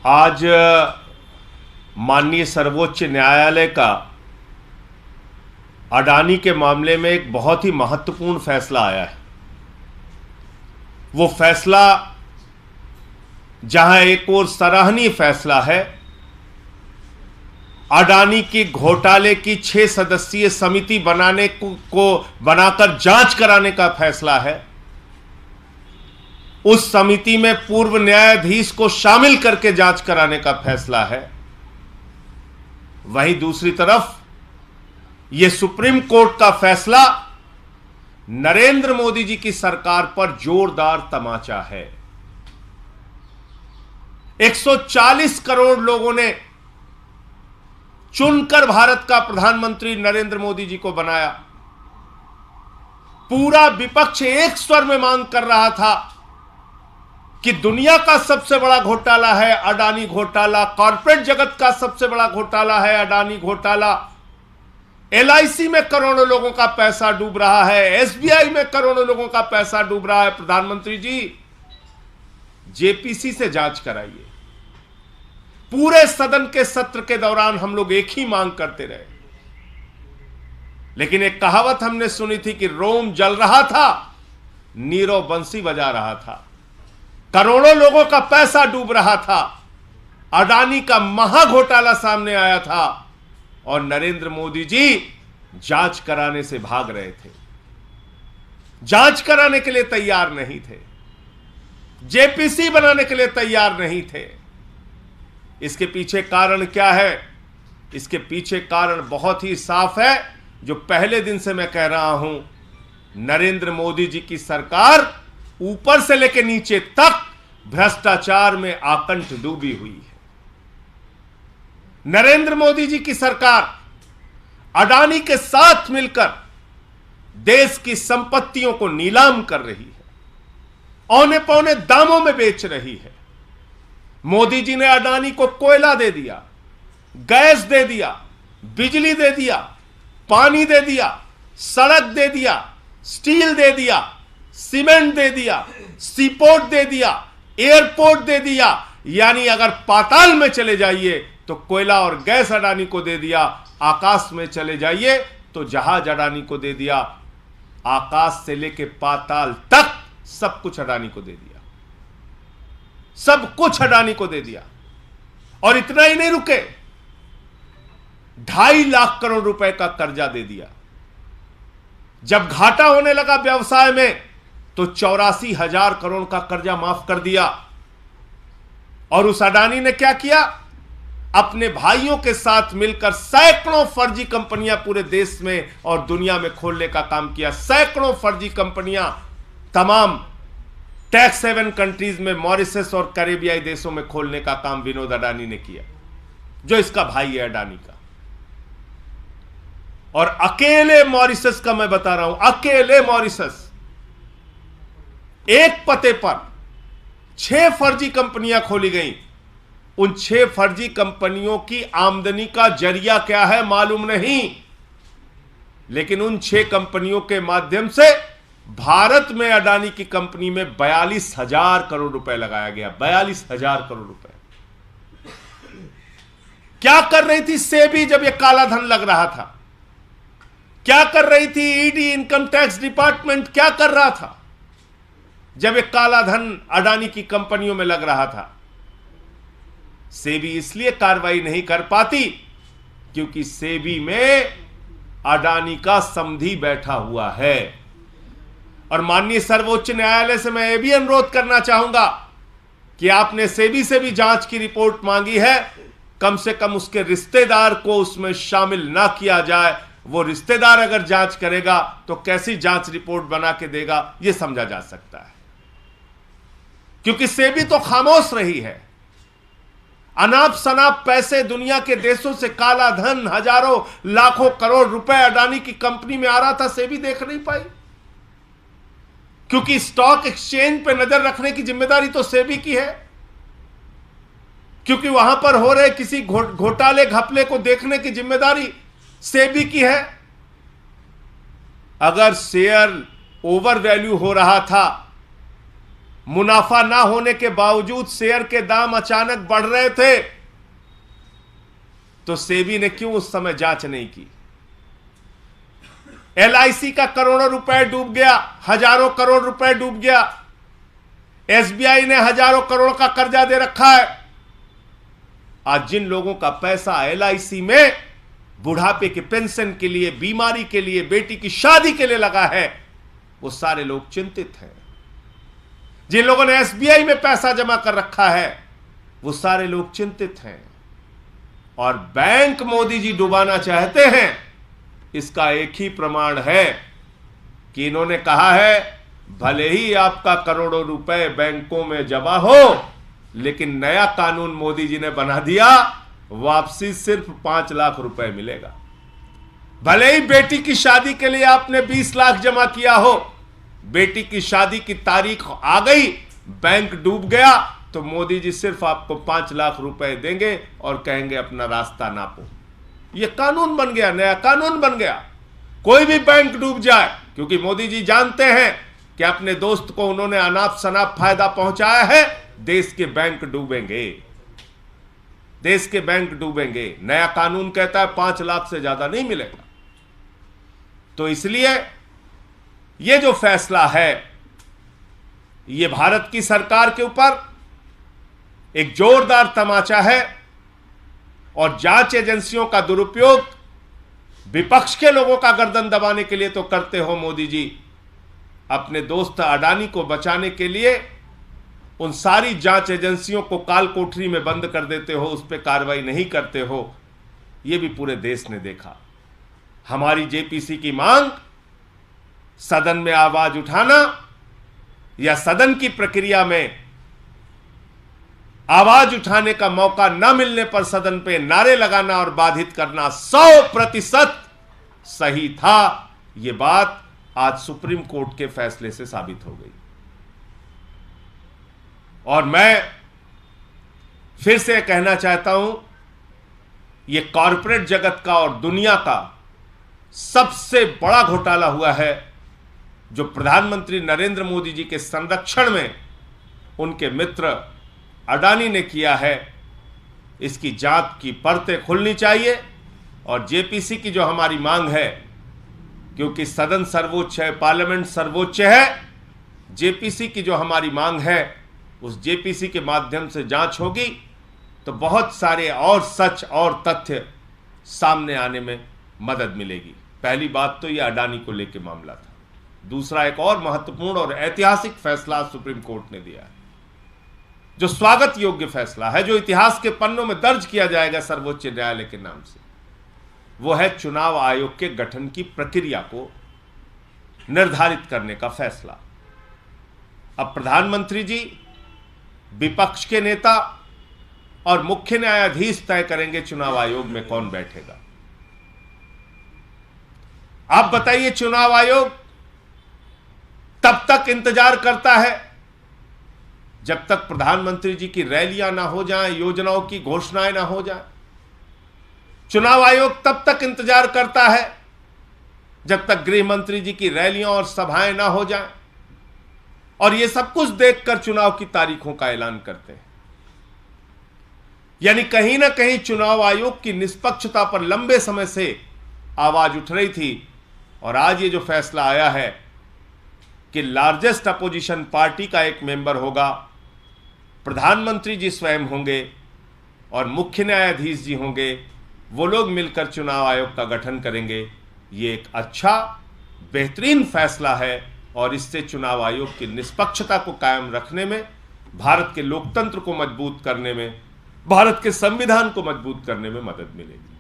आज माननीय सर्वोच्च न्यायालय का अडानी के मामले में एक बहुत ही महत्वपूर्ण फैसला आया है। वो फैसला जहां एक ओर सराहनीय फैसला है, अडानी की घोटाले की 6 सदस्यीय समिति बनाकर जांच कराने का फैसला है। उस समिति में पूर्व न्यायाधीश को शामिल करके जांच कराने का फैसला है। वहीं दूसरी तरफ यह सुप्रीम कोर्ट का फैसला नरेंद्र मोदी जी की सरकार पर जोरदार तमाचा है। 140 करोड़ लोगों ने चुनकर भारत का प्रधानमंत्री नरेंद्र मोदी जी को बनाया। पूरा विपक्ष एक स्वर में मांग कर रहा था कि दुनिया का सबसे बड़ा घोटाला है अडानी घोटाला, कॉर्पोरेट जगत का सबसे बड़ा घोटाला है अडानी घोटाला। LIC में करोड़ों लोगों का पैसा डूब रहा है, SBI में करोड़ों लोगों का पैसा डूब रहा है। प्रधानमंत्री जी, JPC से जांच कराइए। पूरे सदन के सत्र के दौरान हम लोग एक ही मांग करते रहे, लेकिन एक कहावत हमने सुनी थी कि रोम जल रहा था, नीरव बंसी बजा रहा था। करोड़ों लोगों का पैसा डूब रहा था, अडानी का महाघोटाला सामने आया था और नरेंद्र मोदी जी जांच कराने से भाग रहे थे, जांच कराने के लिए तैयार नहीं थे, JPC बनाने के लिए तैयार नहीं थे। इसके पीछे कारण क्या है? इसके पीछे कारण बहुत ही साफ है, जो पहले दिन से मैं कह रहा हूं। नरेंद्र मोदी जी की सरकार ऊपर से लेकर नीचे तक भ्रष्टाचार में आकंठ डूबी हुई है। नरेंद्र मोदी जी की सरकार अडानी के साथ मिलकर देश की संपत्तियों को नीलाम कर रही है, औने पौने दामों में बेच रही है। मोदी जी ने अडानी को कोयला दे दिया, गैस दे दिया, बिजली दे दिया, पानी दे दिया, सड़क दे दिया, स्टील दे दिया, सीमेंट दे दिया, सीपोर्ट दे दिया, एयरपोर्ट दे दिया। यानी अगर पाताल में चले जाइए तो कोयला और गैस अडानी को दे दिया, आकाश में चले जाइए तो जहाज अडानी को दे दिया, आकाश से लेके पाताल तक सब कुछ अडानी को दे दिया, सब कुछ अडानी को दे दिया। और इतना ही नहीं रुके, 2.5 लाख करोड़ रुपए का कर्जा दे दिया। जब घाटा होने लगा व्यवसाय में तो 84,000 करोड़ का कर्जा माफ कर दिया। और उस अडानी ने क्या किया? अपने भाइयों के साथ मिलकर सैकड़ों फर्जी कंपनियां पूरे देश में और दुनिया में खोलने का काम किया। सैकड़ों फर्जी कंपनियां तमाम टैक्स हेवन कंट्रीज में, मॉरिशस और कैरेबियाई देशों में खोलने का काम विनोद अडानी ने किया, जो इसका भाई है अडानी का। और अकेले मॉरिशस का मैं बता रहा हूं, अकेले मॉरिशस एक पते पर 6 फर्जी कंपनियां खोली गई। उन 6 फर्जी कंपनियों की आमदनी का जरिया क्या है मालूम नहीं, लेकिन उन 6 कंपनियों के माध्यम से भारत में अडानी की कंपनी में 42,000 करोड़ रुपए लगाया गया। 42,000 करोड़ रुपए। क्या कर रही थी सेबी जब यह काला धन लग रहा था? क्या कर रही थी ED, इनकम टैक्स डिपार्टमेंट क्या कर रहा था जब यह काला धन अडानी की कंपनियों में लग रहा था? सेबी इसलिए कार्रवाई नहीं कर पाती क्योंकि सेबी में अडानी का समधी बैठा हुआ है। और माननीय सर्वोच्च न्यायालय से मैं यह भी अनुरोध करना चाहूंगा कि आपने सेबी से भी जांच की रिपोर्ट मांगी है, कम से कम उसके रिश्तेदार को उसमें शामिल ना किया जाए। वो रिश्तेदार अगर जांच करेगा तो कैसी जांच रिपोर्ट बना के देगा, यह समझा जा सकता है। क्योंकि सेबी तो खामोश रही है। अनाप शनाप पैसे दुनिया के देशों से काला धन हजारों लाखों करोड़ रुपए अडानी की कंपनी में आ रहा था, सेबी देख नहीं पाई। क्योंकि स्टॉक एक्सचेंज पे नजर रखने की जिम्मेदारी तो सेबी की है, क्योंकि वहां पर हो रहे किसी घोटाले घपले को देखने की जिम्मेदारी सेबी की है। अगर शेयर ओवर वैल्यू हो रहा था मुनाफा ना होने के बावजूद शेयर के दाम अचानक बढ़ रहे थे, तो सेबी ने क्यों उस समय जांच नहीं की? एलआईसी का करोड़ों रुपए डूब गया, हजारों करोड़ रुपए डूब गया। एसबीआई ने हजारों करोड़ का कर्जा दे रखा है। आज जिन लोगों का पैसा एलआईसी में बुढ़ापे के पेंशन के लिए, बीमारी के लिए, बेटी की शादी के लिए लगा है, वो सारे लोग चिंतित हैं। जिन लोगों ने एसबीआई में पैसा जमा कर रखा है, वो सारे लोग चिंतित हैं। और बैंक मोदी जी डुबाना चाहते हैं, इसका एक ही प्रमाण है कि इन्होंने कहा है भले ही आपका करोड़ों रुपए बैंकों में जमा हो, लेकिन नया कानून मोदी जी ने बना दिया, वापसी सिर्फ 5 लाख रुपए मिलेगा। भले ही बेटी की शादी के लिए आपने 20 लाख जमा किया हो, बेटी की शादी की तारीख आ गई, बैंक डूब गया, तो मोदी जी सिर्फ आपको 5 लाख रुपए देंगे और कहेंगे अपना रास्ता नापो। यह कानून बन गया, नया कानून बन गया। कोई भी बैंक डूब जाए, क्योंकि मोदी जी जानते हैं कि अपने दोस्त को उन्होंने अनाप शनाप फायदा पहुंचाया है, देश के बैंक डूबेंगे, देश के बैंक डूबेंगे। नया कानून कहता है 5 लाख से ज्यादा नहीं मिलेगा। तो इसलिए यह जो फैसला है, यह भारत की सरकार के ऊपर एक जोरदार तमाचा है। और जांच एजेंसियों का दुरुपयोग विपक्ष के लोगों का गर्दन दबाने के लिए तो करते हो मोदी जी, अपने दोस्त अडानी को बचाने के लिए उन सारी जांच एजेंसियों को काल कोठरी में बंद कर देते हो, उस पर कार्रवाई नहीं करते हो। यह भी पूरे देश ने देखा। हमारी जेपीसी की मांग, सदन में आवाज उठाना या सदन की प्रक्रिया में आवाज उठाने का मौका न मिलने पर सदन पे नारे लगाना और बाधित करना 100% सही था। यह बात आज सुप्रीम कोर्ट के फैसले से साबित हो गई। और मैं फिर से कहना चाहता हूं, यह कॉरपोरेट जगत का और दुनिया का सबसे बड़ा घोटाला हुआ है, जो प्रधानमंत्री नरेंद्र मोदी जी के संरक्षण में उनके मित्र अडानी ने किया है। इसकी जांच की परतें खुलनी चाहिए। और जेपीसी की जो हमारी मांग है, क्योंकि सदन सर्वोच्च है, पार्लियामेंट सर्वोच्च है, जेपीसी की जो हमारी मांग है, उस जेपीसी के माध्यम से जांच होगी तो बहुत सारे और सच और तथ्य सामने आने में मदद मिलेगी। पहली बात तो यह अडानी को लेकर मामला था। दूसरा, एक और महत्वपूर्ण और ऐतिहासिक फैसला सुप्रीम कोर्ट ने दिया है, जो स्वागत योग्य फैसला है, जो इतिहास के पन्नों में दर्ज किया जाएगा सर्वोच्च न्यायालय के नाम से। वो है चुनाव आयोग के गठन की प्रक्रिया को निर्धारित करने का फैसला। अब प्रधानमंत्री जी, विपक्ष के नेता और मुख्य न्यायाधीश तय करेंगे चुनाव आयोग में कौन बैठेगा। आप बताइए, चुनाव आयोग तब तक इंतजार करता है जब तक प्रधानमंत्री जी की रैलियां ना हो जाएं, योजनाओं की घोषणाएं ना हो जाएं। चुनाव आयोग तब तक इंतजार करता है जब तक गृह मंत्री जी की रैलियां और सभाएं ना हो जाएं। और यह सब कुछ देखकर चुनाव की तारीखों का ऐलान करते हैं। यानी कहीं ना कहीं चुनाव आयोग की निष्पक्षता पर लंबे समय से आवाज उठ रही थी। और आज ये जो फैसला आया है कि लार्जेस्ट अपोजिशन पार्टी का एक मेंबर होगा, प्रधानमंत्री जी स्वयं होंगे और मुख्य न्यायाधीश जी होंगे, वो लोग मिलकर चुनाव आयोग का गठन करेंगे। ये एक अच्छा बेहतरीन फैसला है और इससे चुनाव आयोग की निष्पक्षता को कायम रखने में, भारत के लोकतंत्र को मजबूत करने में, भारत के संविधान को मजबूत करने में मदद मिलेगी।